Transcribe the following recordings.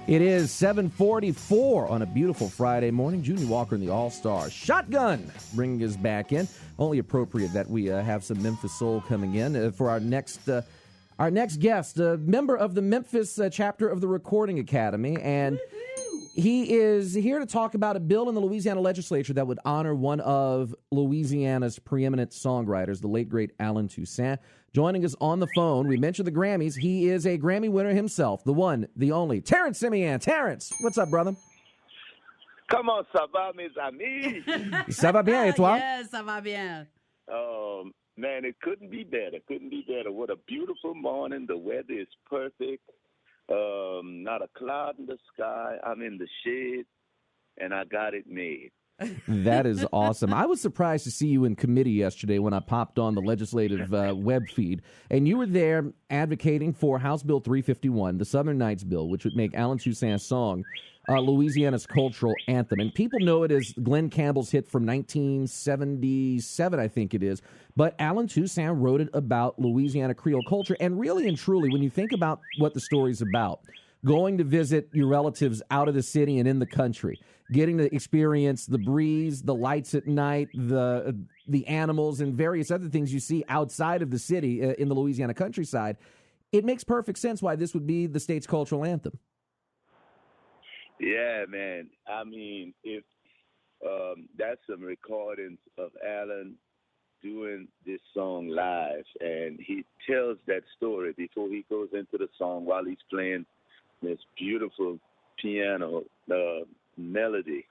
It is 7:44 on a beautiful Friday morning. Junior Walker and the All-Stars. Shotgun bringing us back in. Only appropriate that we have some Memphis Soul coming in for our next guest, a member of the Memphis chapter of the Recording Academy. And he is here to talk about a bill in the Louisiana legislature that would honor one of Louisiana's preeminent songwriters, the late, great Allen Toussaint. Joining us on the phone, we mentioned the Grammys. He is a Grammy winner himself, the one, the only, Terrance Simien. Terrance, what's up, brother? Comment ça va, mes amis? Ça va bien, et toi? Yes, ça va bien. Man, it couldn't be better. Couldn't be better. What a beautiful morning. The weather is perfect. Not a cloud in the sky. I'm in the shade, and I got it made. That is awesome. I was surprised to see you in committee yesterday when I popped on the legislative web feed, and you were there advocating for House Bill 351, the Southern Nights Bill, which would make Allen Toussaint's song Louisiana's cultural anthem. And people know it as Glenn Campbell's hit from 1977, I think it is. But Allen Toussaint wrote it about Louisiana Creole culture. And really and truly, when you think about what the story's about, going to visit your relatives out of the city and in the country, getting to experience the breeze, the lights at night, the animals, and various other things you see outside of the city in the Louisiana countryside, it makes perfect sense why this would be the state's cultural anthem. Yeah, man. I mean, if that's some recordings of Allen doing this song live, and he tells that story before he goes into the song while he's playing this beautiful piano melody.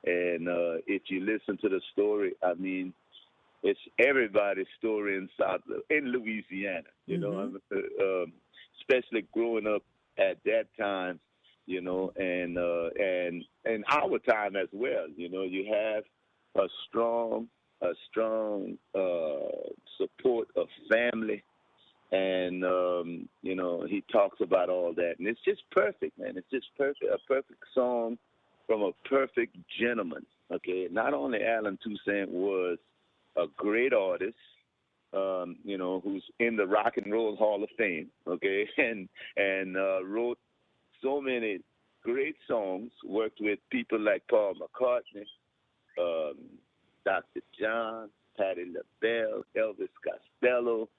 And if you listen to the story, I mean, it's everybody's story in Louisiana, you know, especially growing up at that time, you know, and our time as well. You know, you have a strong support of family. And, you know, he talks about all that. And it's just perfect, man. It's just perfect, a perfect song from a perfect gentleman, okay? Not only Allen Toussaint was a great artist, you know, who's in the Rock and Roll Hall of Fame, okay, and wrote so many great songs, worked with people like Paul McCartney, Dr. John, Patti LaBelle, Elvis Costello,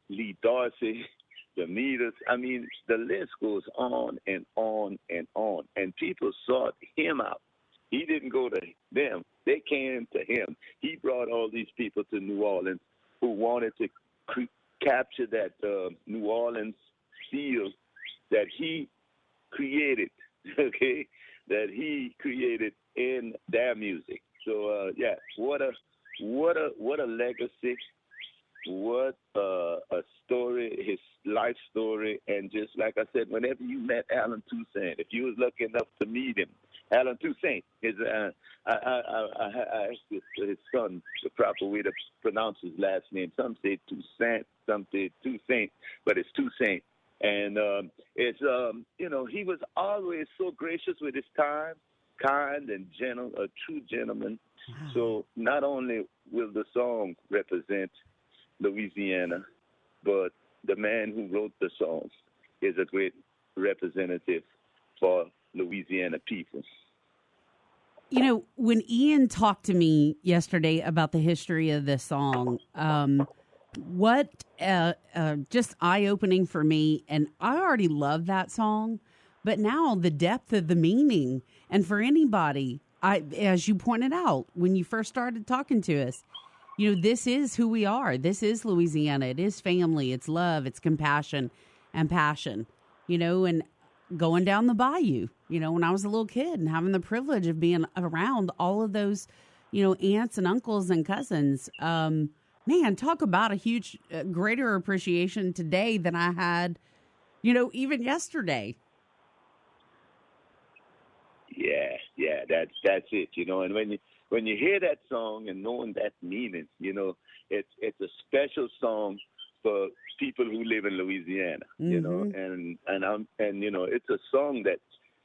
Lee Dorsey, the Meters. I mean, the list goes on and on and on. And people sought him out. He didn't go to them. They came to him. He brought all these people to New Orleans who wanted to capture that New Orleans feel that he created, okay, that he created in their music. So, yeah, what a legacy. What a story, his life story. And just like I said, whenever you met Allen Toussaint, if you was lucky enough to meet him, Allen Toussaint, I asked his son the proper way to pronounce his last name. Some say Toussaint, some say Toussaint, but it's Toussaint. And it's, you know, he was always so gracious with his time, kind and gentle, a true gentleman. Wow. So not only will the song represent Louisiana, but the man who wrote the song is a great representative for Louisiana people. You know, when Ian talked to me yesterday about the history of this song, what just eye-opening for me, and I already love that song, but now the depth of the meaning, and for anybody, as you pointed out when you first started talking to us, you know, this is who we are. This is Louisiana. It is family. It's love. It's compassion and passion, you know, and going down the bayou, you know, when I was a little kid and having the privilege of being around all of those, you know, aunts and uncles and cousins. Man, talk about a huge, greater appreciation today than I had, you know, even yesterday. Yeah, that's it, you know, and when you hear that song and knowing that meaning, you know, it's a special song for people who live in Louisiana, you know, and you know, it's a song that,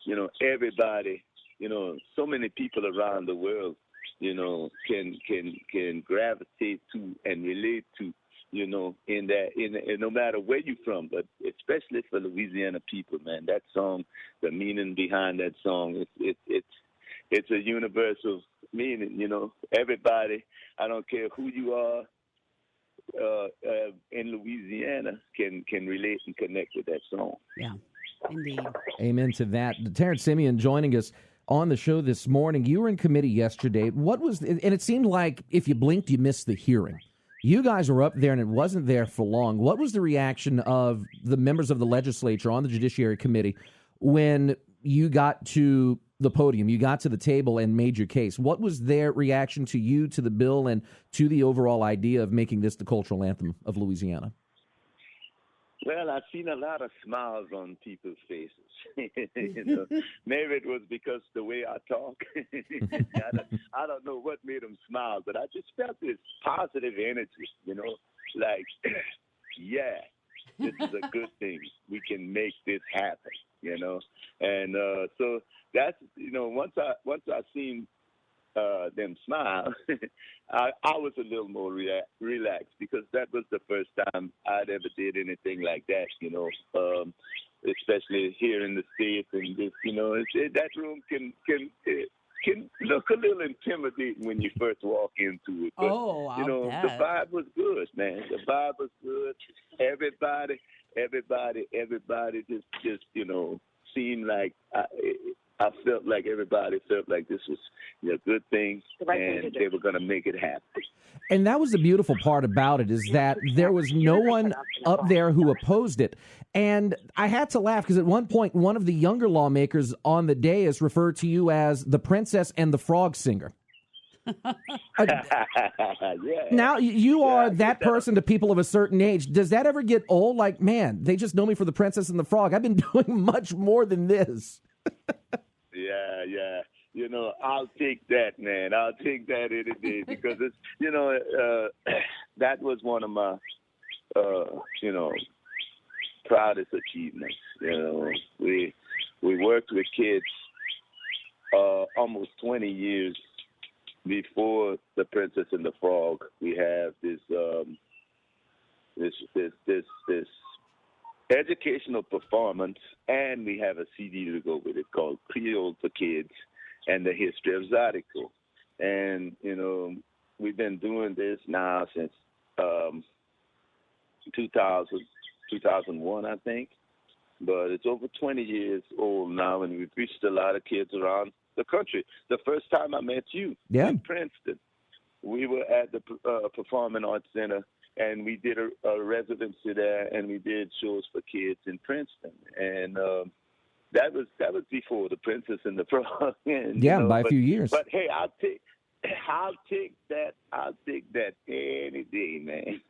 you know, everybody, you know, so many people around the world, you know, can gravitate to and relate to in no matter where you're from, but especially for Louisiana people, man, that song, the meaning behind that song, it's a universal meaning. Everybody, I don't care who you are, in Louisiana can relate and connect with that song. Yeah, indeed. Amen to that. Terrance Simien joining us on the show this morning. You were in committee yesterday. And it seemed like if you blinked, you missed the hearing. You guys were up there, and it wasn't there for long. What was the reaction of the members of the legislature on the Judiciary Committee when you got to the podium, you got to the table and made your case? What was their reaction to you, to the bill, and to the overall idea of making this the cultural anthem of Louisiana? Well, I've seen a lot of smiles on people's faces. Maybe it was because the way I talk. I don't know what made them smile, but I just felt this positive energy, like, yeah, this is a good thing. We can make this happen, And so that's, once I seen them smile, I was a little more relaxed, because that was the first time I'd ever did anything like that, especially here in the States. And this, that room can look a little intimidating when you first walk into it. But, bet. the vibe was good, man. The vibe was good. Everybody just seemed like I felt like everybody felt like this was a good thing, and they were going to make it happen. And that was the beautiful part about it, is that there was no one up there who opposed it. And I had to laugh because at one point, one of the younger lawmakers on the dais referred to you as the Princess and the Frog Singer. Now, you are that person to people of a certain age. Does that ever get old? Like, man, they just know me for the Princess and the Frog. I've been doing much more than this. Yeah. I'll take that, man. I'll take that any day, because it's, that was one of my, proudest achievements. We worked with kids almost 20 years before the Princess and the Frog. We have this educational performance, and we have a CD to go with it called Creole for Kids and the History of Zydeco. And, we've been doing this now since 2001, I think. But it's over 20 years old now, and we've reached a lot of kids around the country. The first time I met you in Princeton, we were at the Performing Arts Center, and we did a residency there, and we did shows for kids in Princeton. And that was before the Princess and the Frog. By a few years. But hey, I'll take that any day, man.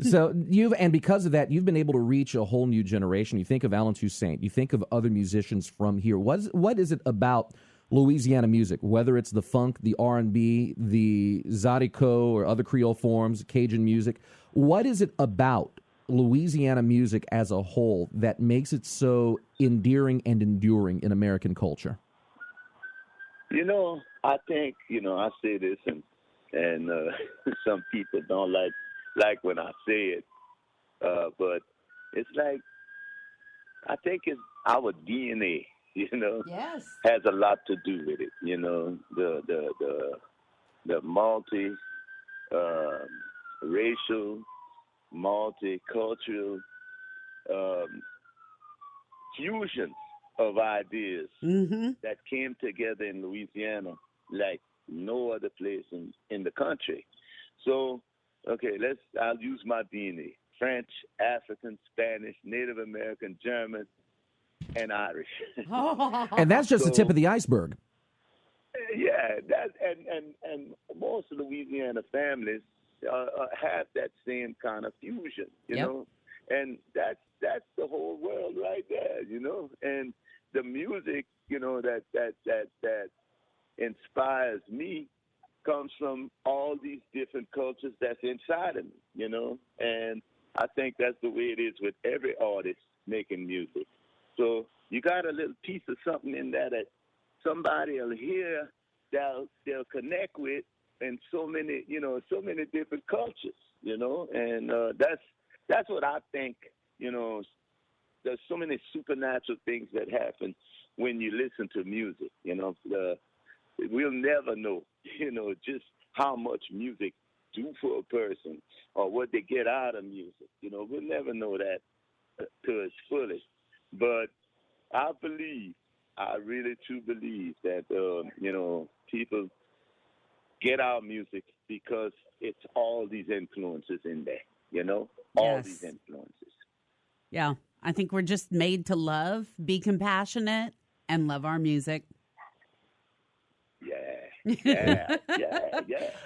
So because of that, you've been able to reach a whole new generation. You think of Alan Toussaint, you think of other musicians from here. What is it about Louisiana music, whether it's the funk, the R&B, the Zydeco or other Creole forms, Cajun music? What is it about Louisiana music as a whole that makes it so endearing and enduring in American culture? I think, I say this, and some people don't like when I say it, but it's like, I think it's our DNA, Yes. has a lot to do with it, the racial, multicultural fusion of ideas that came together in Louisiana like no other place in the country. So, okay, I'll use my DNA: French, African, Spanish, Native American, German, and Irish. And that's just the tip of the iceberg. Yeah, and most Louisiana families have that same kind of fusion, you know, and that's the whole world right there, and the music, that inspires me comes from all these different cultures that's inside of me, and I think that's the way it is with every artist making music. So you got a little piece of something in there that somebody will hear, they'll connect with, and so many different cultures, and that's what I think. There's so many supernatural things that happen when you listen to music. We'll never know, just how much music do for a person or what they get out of music. We'll never know that to its fullest. But I really do believe that, people get our music because it's all these influences in there, all Yes. these influences. Yeah. I think we're just made to love, be compassionate, and love our music. Yeah.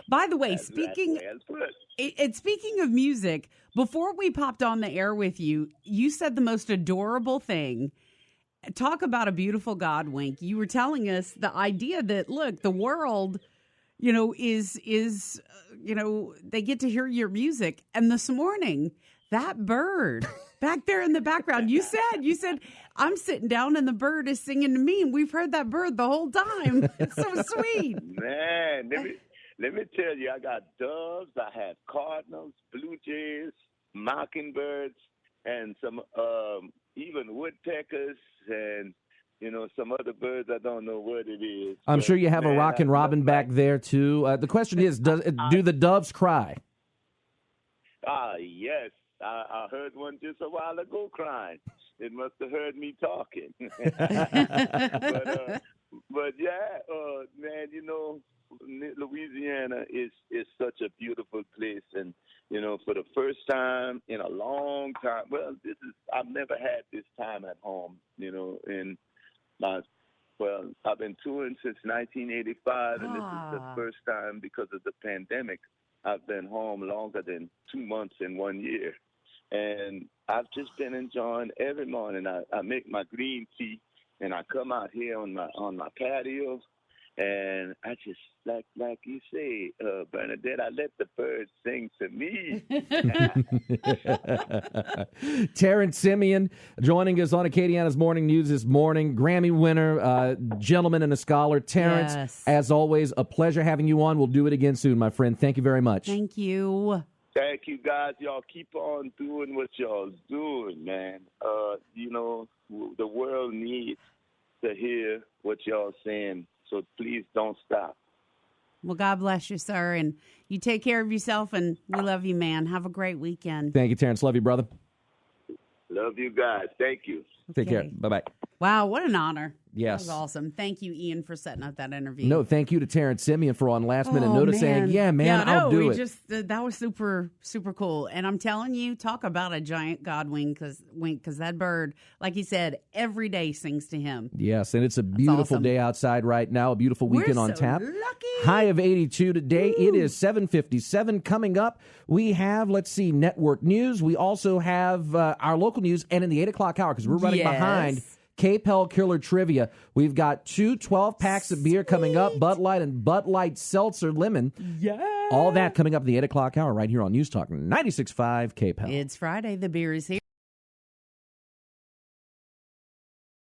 By the way, That's speaking well put. speaking of music, before we popped on the air with you, you said the most adorable thing. Talk about a beautiful God wink. You were telling us the idea that, look, the world, is they get to hear your music. And this morning, that bird back there in the background, you said, I'm sitting down and the bird is singing to me, and we've heard that bird the whole time. It's so sweet. Man, let me tell you, I got doves, I have cardinals, blue jays, mockingbirds, and some even woodpeckers, and some other birds. I don't know what it is. I'm sure you have a rockin' robin back there too. The question is, do the doves cry? Yes. I heard one just a while ago crying. It must have heard me talking. but yeah, man, Louisiana is such a beautiful place, and for the first time in a long time. Well, I've never had this time at home. I've been touring since 1985, and this is the first time because of the pandemic I've been home longer than 2 months in 1 year. And I've just been enjoying every morning. I make my green tea, and I come out here on my patio, and I just, like you say, Bernadette, I let the birds sing to me. Terrance Simien joining us on Acadiana's Morning News this morning. Grammy winner, gentleman and a scholar. Terrance, Yes. as always, a pleasure having you on. We'll do it again soon, my friend. Thank you very much. Thank you. Thank you, guys. Y'all keep on doing what y'all doing, man. The world needs to hear what y'all saying, so please don't stop. Well, God bless you, sir, and you take care of yourself, and we love you, man. Have a great weekend. Thank you, Terrance. Love you, brother. Love you guys. Thank you. Take care. Bye-bye. Wow, what an honor. Yes. That was awesome. Thank you, Ian, for setting up that interview. No, thank you to Terrance Simien for on last minute notice saying, I'll do it. That was super, super cool. And I'm telling you, talk about a giant God wink, because that bird, like he said, every day sings to him. Yes, and it's a beautiful awesome. day outside right now, a beautiful weekend We're on so tap. lucky. High of 82 today. It is 7:57. Coming up, we have, network news. We also have our local news, and in the 8 o'clock hour, because we're running behind, Cape Hell Killer Trivia. We've got 2 12-packs of beer coming up, Bud Light and Bud Light Seltzer Lemon. Yeah. All that coming up in the 8 o'clock hour right here on News Talk 96.5 Cape Hell. It's Friday. The beer is here.